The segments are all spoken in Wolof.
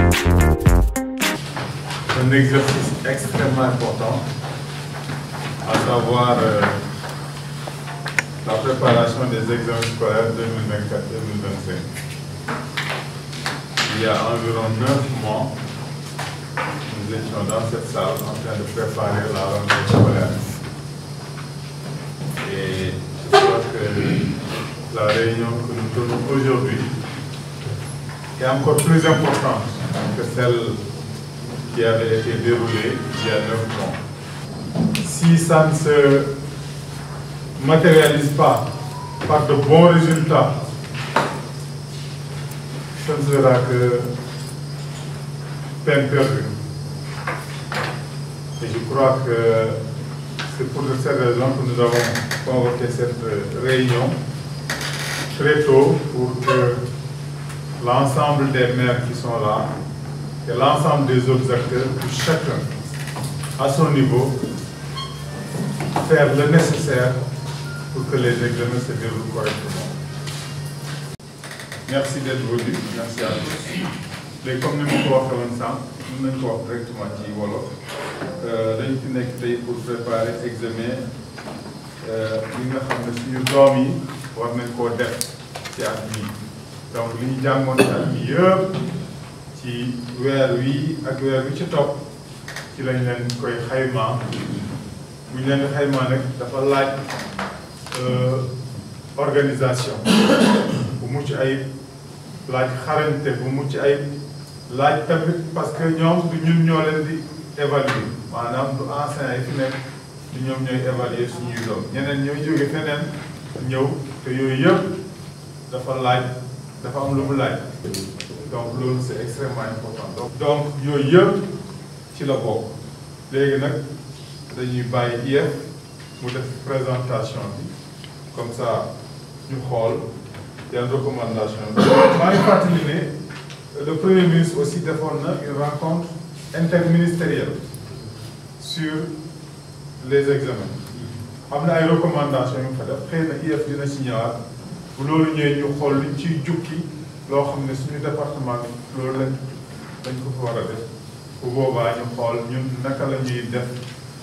Un exercice extrêmement important, à savoir la préparation des examens scolaires 2024-2025. Il y a environ 9 mois, nous étions dans cette salle en train de préparer la rentrée scolaire. Et je crois que la réunion que nous tenons aujourd'hui est encore plus importante que celle qui avait été déroulée il y a 9 mois. Si ça ne se matérialise pas par de bons résultats, ce ne sera que peine perdue. Et je crois que c'est pour cette raison que nous avons convoqué cette réunion très tôt pour que l'ensemble des maires qui sont là et l'ensemble des autres acteurs, chacun à son niveau, faire le nécessaire pour que les examens se déroulent correctement. Merci d'être venu, merci à tous. Mais comme nous l'avons fait ensemble, nous n'avons pas directement dit wolof. Dañu fi nekk tey pour préparer examen li nga xam ne suñu doom yi war nañ koo def ci at mi. Donc li ñu jàngoon ci at mi yëpp ci weer wi ak weer wi ci topp ci lañ leen koy xaymaa bu ñu leen di xaymaa nag dafa laaj organisation bu mucc ayib laaj xarañte bu mucc ayib laaj tamit parce que ñoom du ñun ñoo leen di évaluer maanaam du enseignant yi fi nekk du ñoom ñooy évaluer suñuy doom ñeneen ñooy jóge feneen ñëw te yooyu yëpp dafa am lu mu laaj donc loolu c'est extrêmement important donc yooyu yëpp ci la bokk léegi nag dañuy bàyyi IEF mu def présentation bi comme ça ñu xool yan recommandation maa ngi fàttali ne le premier ministre aussi defoon na une rencontre interministérielle sur les examens am na ay recommandations yu mu fa def xëy na IEF dina ci ñëwaat bu loolu ñëwee ñu xool luñ ciy jukki loo xam ne suñu département bi loolu lañ ko fa war a def bu boobaa ñu xool ñun naka la ñuy def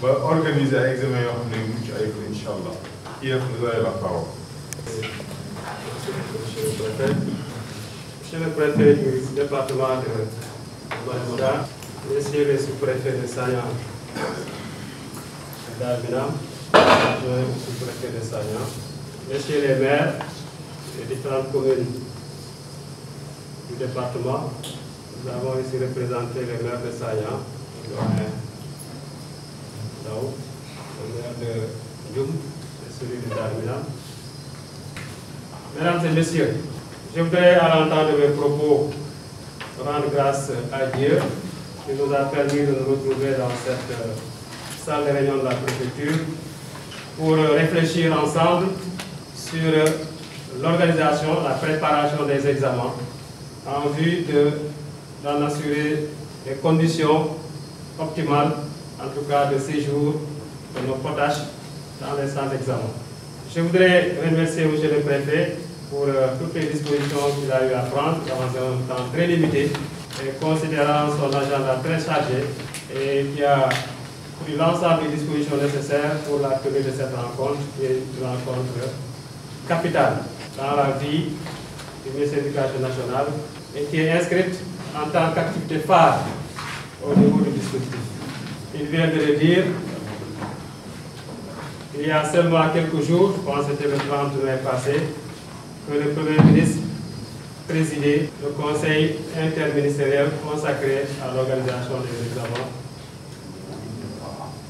ba organiser ay examen yoo xam ne yu mucc ayib incha allah IEF vous avez la parole. Monsieur le préfet du département de Maïmouna, messieurs les sous-préfets de Sagnan, d'Alminam, adjoint au sous-préfet de Sagnan, messieurs les maires des différentes communes du département, nous avons ici représenté les maires de Sagnan, le maire de Djoum et celui de Darminam. Mesdames et messieurs, je voudrais à l'entendre de mes propos rendre grâce à Dieu qui nous a permis de nous retrouver dans cette salle de réunion de la préfecture pour réfléchir ensemble sur l'organisation, la préparation des examens en vue d'en assurer les conditions optimales, en tout cas de séjour de nos potaches dans les salles d'examen. Je voudrais remercier M. le préfet pour toutes les dispositions qu'il a eu à prendre dans un temps très limité et considérant son agenda très chargé et qui a pris l'ensemble des dispositions nécessaires pour la tenue de cette rencontre qui est une rencontre capitale dans la vie du ministère de l'Éducation nationale et qui est inscrite en tant qu'activité phare au niveau du dispositif. Il vient de le dire, il y a seulement quelques jours, je pense que c'était le 30 mai passé, que le Premier ministre présidait le conseil interministériel consacré à l'organisation des examens,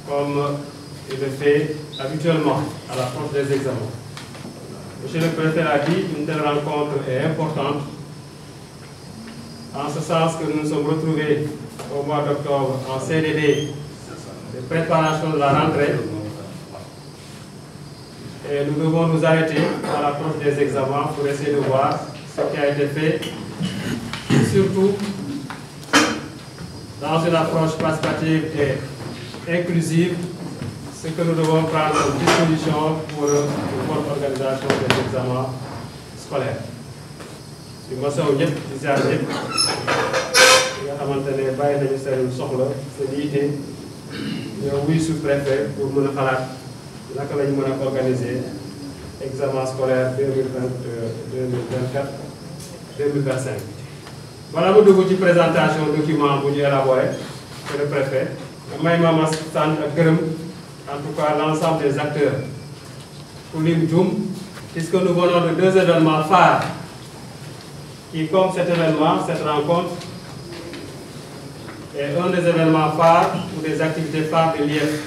comme il le fait habituellement à l'approche des examens. Monsieur le préfet l'a dit, une telle rencontre est importante, en ce sens que nous nous sommes retrouvés au mois d'octobre en CDD de préparation de la rentrée. Et nous devons nous arrêter à l'approche des examens pour essayer de voir ce qui a été fait, et surtout dans une approche participative et inclusive, ce que nous devons prendre comme disposition pour une bonne organisation des examens scolaires. Je me souviens nga xamante ne bàyyi nañu seen soxla seen yitte ñoo wuy sous-préfet pour mën a xalaat naka lañu mën a organiser examen scolaire 2024-2025. Voilà ma dugg ci présentation document bu ñu élaboré c'est le préfet may ma sant ak gërëm en tout cas l'ensemble des acteurs pour lim Djoum, puisque nous venons de 2 événements phares qui, comme cet événement, cette rencontre, est un des événements phares ou des activités phares de l'IEF.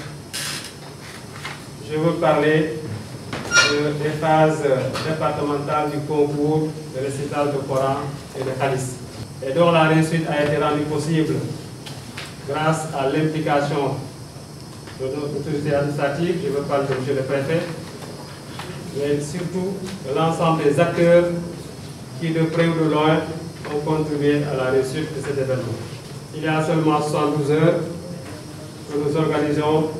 Je veux parler des phases départementales du concours de récital de Coran et de Hadith, et dont la réussite a été rendue possible grâce à l'implication de notre autorité administrative, je veux parler de M. le Préfet, mais surtout de l'ensemble des acteurs qui, de près ou de loin, ont contribué à la réussite de cet événement. Il y a seulement 72 heures que nous organisons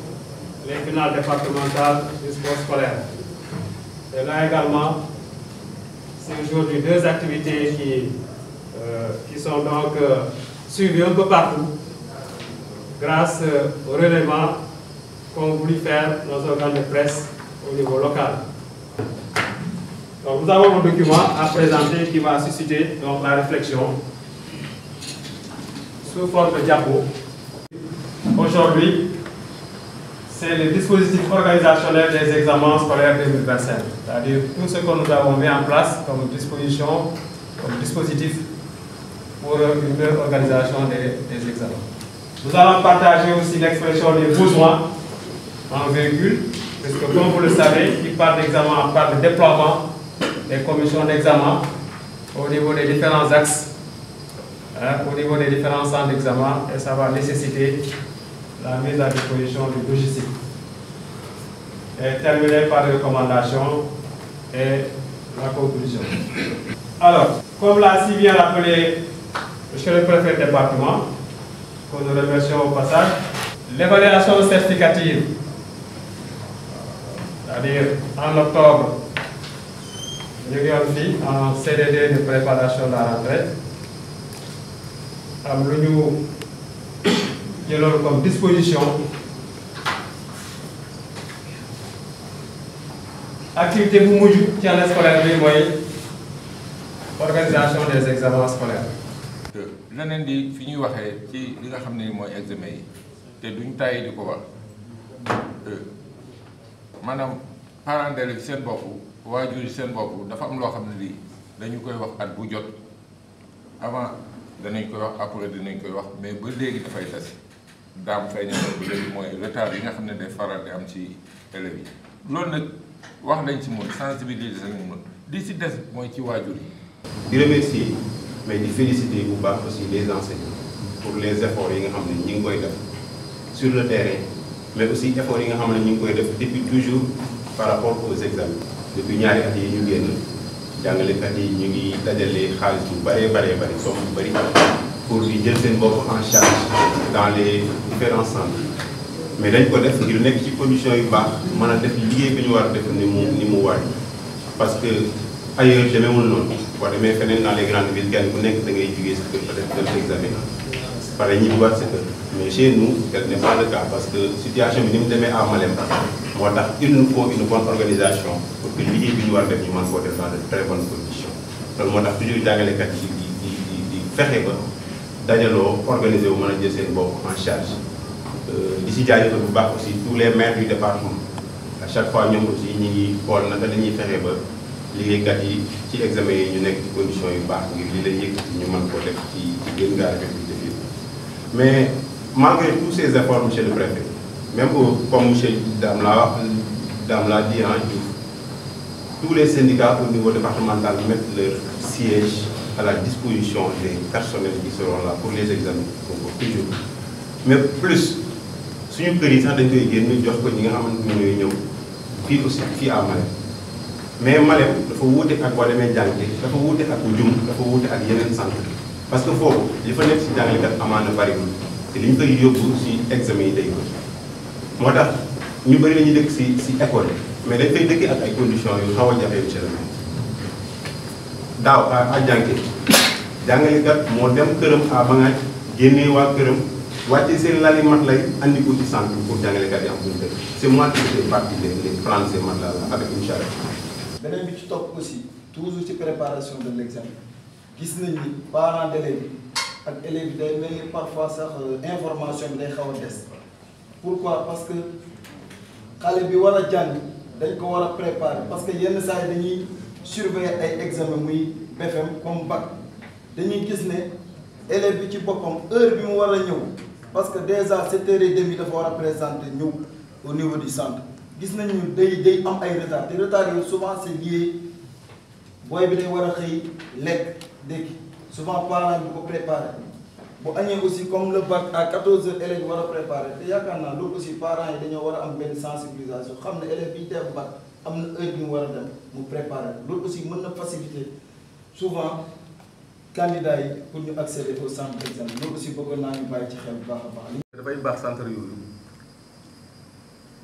les finales départementales du sport scolaire. Et là également, c'est aujourd'hui 2 activités qui sont donc suivies un peu partout grâce au relèvement qu'ont voulu faire nos organes de presse au niveau local. Donc, nous avons un document à présenter qui va susciter donc, la réflexion sous forme de diapo. Aujourd'hui, c'est le dispositif organisationnel des examens scolaires 2025, c'est-à-dire tout ce que nous avons mis en place comme disposition, comme dispositif pour une meilleure organisation des examens. Nous allons partager aussi l'expression des besoins en véhicule, parce que comme vous le savez, qui parle d'examen parle de déploiement des commissions d'examen au niveau des différents axes, au niveau des différents centres d'examen, et ça va nécessiter la mise à disposition de logistique. Et terminer par les recommandations et la conclusion. Alors, comme l'a si bien rappelé M. le préfet du département, que nous remercions au passage, l'évaluation certificative, c'est-à-dire en octobre, nous avons fait un CDD de préparation de la rentrée. Nous avons comme disposition activité pour nous qui en scolaire, organisation des examens scolaires. leneen di fi ñuy waxee ci li nga xam ne mooy examen yi te duñ tàyyi di ko wax maanaam parents d'élèves seen bopp waajur yi seen bopp dafa am loo xam ne lii dañu koy wax at bu jot avant danañ koy wax après dinañ koy wax mais ba léegi dafay tas daam feeñal ba léegi mooy retard yi nga xam ne day faral di am ci élèves yi loolu nag wax nañ ci mun sensibiliser nañ mun di si des mooy ci waajur yi. di remercier mais di féliciter bu baax aussi les enseignants pour les efforts yi nga xam ne ñi ngi koy def sur le terrain mais aussi efforts yi nga xam ne ñi ngi koy def depuis toujours par rapport aux examens. depuis ñaari at yi ñu génn jàngalekat yi ñu ngi dajale xaalis bu bëree somme bu bëri pour di jël seen bopp en charge dans les différents centres mais dañ ko def ngir nekk ci conditions yu baax mën a def liggéey bi ñu war a def ni mu war parce que ailleurs demeewul noonu boo demee feneen dans les grandes villes kenn ku nekk da ngay jugee si kër peut-être def examen pare ñibbiwaat sa kër mais chez nous tel n'est pas le cas parce que situation bi ni mu demee à Malem moo tax il nous faut une bonne organisation pour que liggéey bi ñu war a def ñu mën koo def dans de très bonnes conditions loolu moo tax toujours jàngalekat yi di fexe ba dajaloo organiser wu mën a jël seen bopp en charge di si jaajëfal bu baax aussi tous les maires du département à chaque fois ñoom aussi ñi ngi xool naka la ñuy fexe ba liggéeykat yi ci examen yi ñu nekk ci conditions yu baax ngir li leen yëkkati ñu mën koo def ci gën gaa rafet bi defir mais malgré tous ces efforts monsieur le préfet même comme monsieur Dame l'a dit tous les syndicats au niveau départemental mettent leur siège à la disposition des personnels qui seront là pour les examens toujours mais plus suñu kër yi sax dañ koy génn jox ko ñi nga xamante ne ñooy ñëw fii aussi fii à Malem mais Malem dafa wuute ak boo demee jànge dafa wuute ak Djoum dafa wuute ak yeneen centre parce que foofu li fa nekk si jàngalekat amaana bariwul te li ñu koy yóbbu si examen yi day bëri moo tax ñu bëri la ñuy dëkk si école mais dañ koy dëkkee ak ay conditions yu xaw a jafe monsieur le maire daaw à jànge jàngalekat moo dem këram à Bangaaj génnee waa këram wàcce seen lali matelas yi andi ko ci centre pour jàngalekat yi am fu ñu dëkk. c'est moi qui fais partie de prendre ces matelas là avec une charrette. beneen bi ci topp aussi toujours ci préparation de l'examen gis nañ ni parents d'élèves yi ak élèves yi day mel ni parfois sax information bi day xaw a des. pourquoi parce que xale bi war a jàng dañ ko war a préparer parce que yenn saa yi dañuy surveiller ay examen muy BFEM comme bac dañuy gis ne élève bi ci boppam heure bi mu war a ñëw parce que déjà 7h30 dafa war a présenter ñëw au niveau du centre gis nañu day am ay retard te retard yooyu souvent c'est lié booy bi day war a xëy lekk ndékki souvent parents bi ko préparer bu añee aussi comme le bac à 14h élèves war a préparer te yaakaar naa loolu aussi parents yi dañoo war a am benn sensibilisation xam ne élève bi def bac am na heure bi mu war a dem mu préparer loolu aussi mën na faciliter souvent candidats yi pour ñu accéder au centre d'examen loolu aussi bëggoon naa ñu bàyyi ci xel bu baax a baax. dafay baax centre yooyu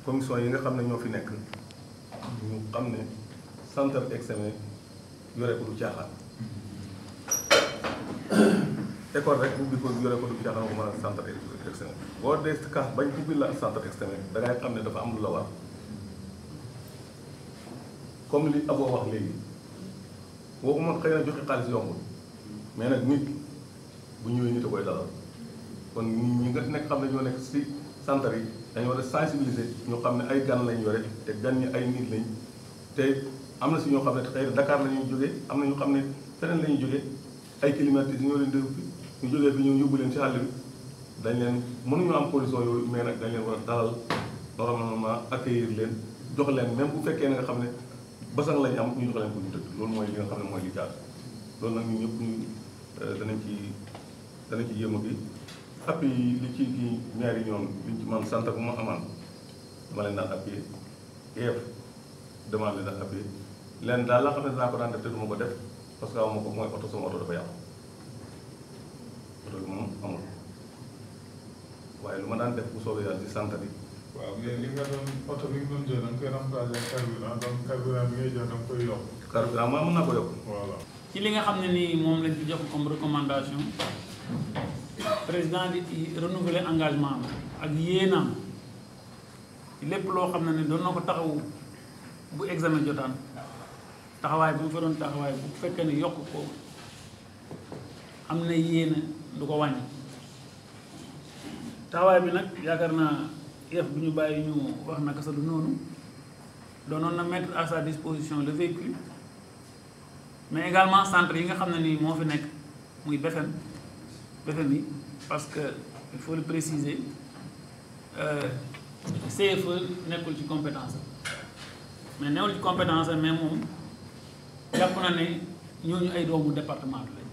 commission yi nga xam ne ñoo fi nekk ñu xam ne centre examen yore ko du caaxaan école rek ubbi ko yore ko du caaxaan ko mën a centre examen boo dee kaas bañ ubbi la centre examen da ngay xam ne dafa am lu la war comme li Abo wax léegi waxuma xëy na joxe xaalis yombul mais nag nit bu ñëwee nit a koy dalal kon ñi nga nekk xam ne ñoo nekk si centre yi dañu war a sensibiliser ñoo xam ne ay gan lañ yore te gan ñi ay nit lañ te am na si ñoo xam ne xëy na Dakar la ñuy jógee am na ñoo xam ne feneen la ñuy jógee ay climatiseurs ñoo leen déglu ñu jógee fi ñu yóbbu leen si àll bi dañ leen mënuñu am condition yooyu mais nag dañ leen war a dalal normalement accueillir leen jox leen même bu fekkee ne nga xam ne basang lañ am ñu jox leen ko ñu tëdd loolu mooy li nga xam ne mooy li jaar loolu nag ñun ñëpp ñu danañ ci yéem a bi appui li ci kii maire yi ñoom liñ ci man centre bu ma amaan dama leen daan appuyé IEF demande leen daan appuyé leen daal laa xam ne dinaa ko daan def te du ma ko def parce que amoo ko mooy oto sama oto dafa yàqu oto bi moom amul waaye lu ma daan def bu soobee yàlla ci centre bi. waaw mais li nga doon oto bi nga doon jël da nga koy remplacer carburant donc carburant bi ngay jox da nga koy yokk. carburant mën naa ko yokk. voilà. ci li nga xam ne nii moom lañ ci jox comme recommandation président di renouveler engagement ak yéenam lépp loo xam ne ni doon na ko taxawu bu examen jotaan taxawaay bu mu fa doon taxawaay bu fekkee ne yokk ko am na yéena du ko wàññi taxawaay bi nag yaakaar naa IEF bu ñu bàyyi ñu wax naka sa du noonu doonoon na mettre à sa disposition le véhicule mais également centre yi nga xam ne nii moo fi nekk muy BFEM yi parce que il faut le préciser CFE nekkul ci compétence mais newul ci compétence mais moom jàpp na ne ñooñu ay doomu département bi lañ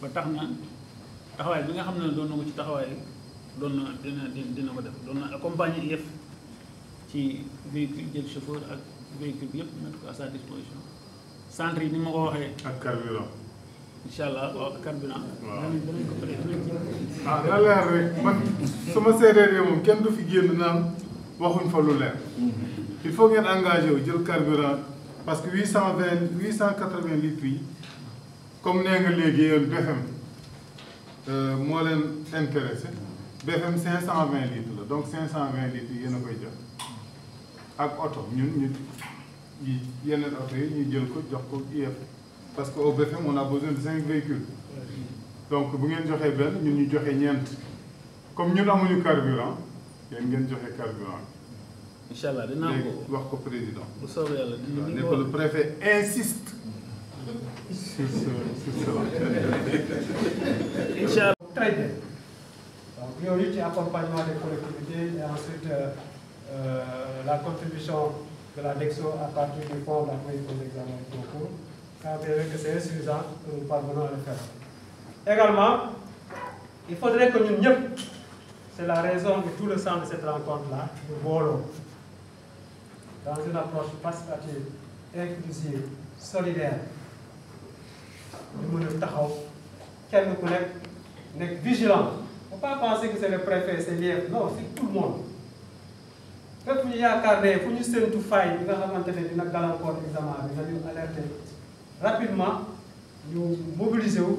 ba tax na taxawaay bi nga xam ne doon na ko ci taxawaay doon na dina ko def doon na accompagner IEF ci véhicule jël chauffeur ak véhicule bi yëpp mettre ko à sa disposition centre yi ni ma ko waxee. ak carburant. incha allah waaw carburant. waaw danañ ko pare dinañ ci. ah na leer rek man sama CDD moom kenn du fi génn naan waxuñ fa lu leer. il faut ngeen engagé wu jël carburant parce que 880 litres yi comme nee nga léegi yéen BFEM moo leen intéressé BFEM 520 litres la donc 520 litres yi yéen a koy jox ak oto ñun yeneen oto yi ñu jël ko jox ko IEF parce que au BFEM on a besoin de 5 véhicules donc bu ngeen joxee benn ñun ñu joxe ñeent comme ñun amuñu carburant yéen ngeen joxe carburant. incha allah dinaa ko wax ko président. bu soobee yàlla ne ko le préfet insiste sur cela. incha allah. Très bien. Donc, priorité accompagnement des collectivités et ensuite la contribution de la DEXO à partir du fonds d'appui aux examens et concours. Car bien que c'est insuffisant que nous parvenons à le faire. Également, il faudrait que nous, c'est la raison de tout le sens de cette rencontre-là, nous volons dans une approche participative, inclusive, solidaire. Nous nous kenn ku nekk vigilant. Il ne faut pas penser que c'est le préfet, c'est l'IEF. Non, c'est tout le monde. Fépp ñu yaakaar ne fu ñu séntu fay bi nga xamante ne dina gàllankoor examen bi nañu alerter rapidement ñu mobiliser wu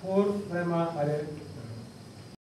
pour vraiment aller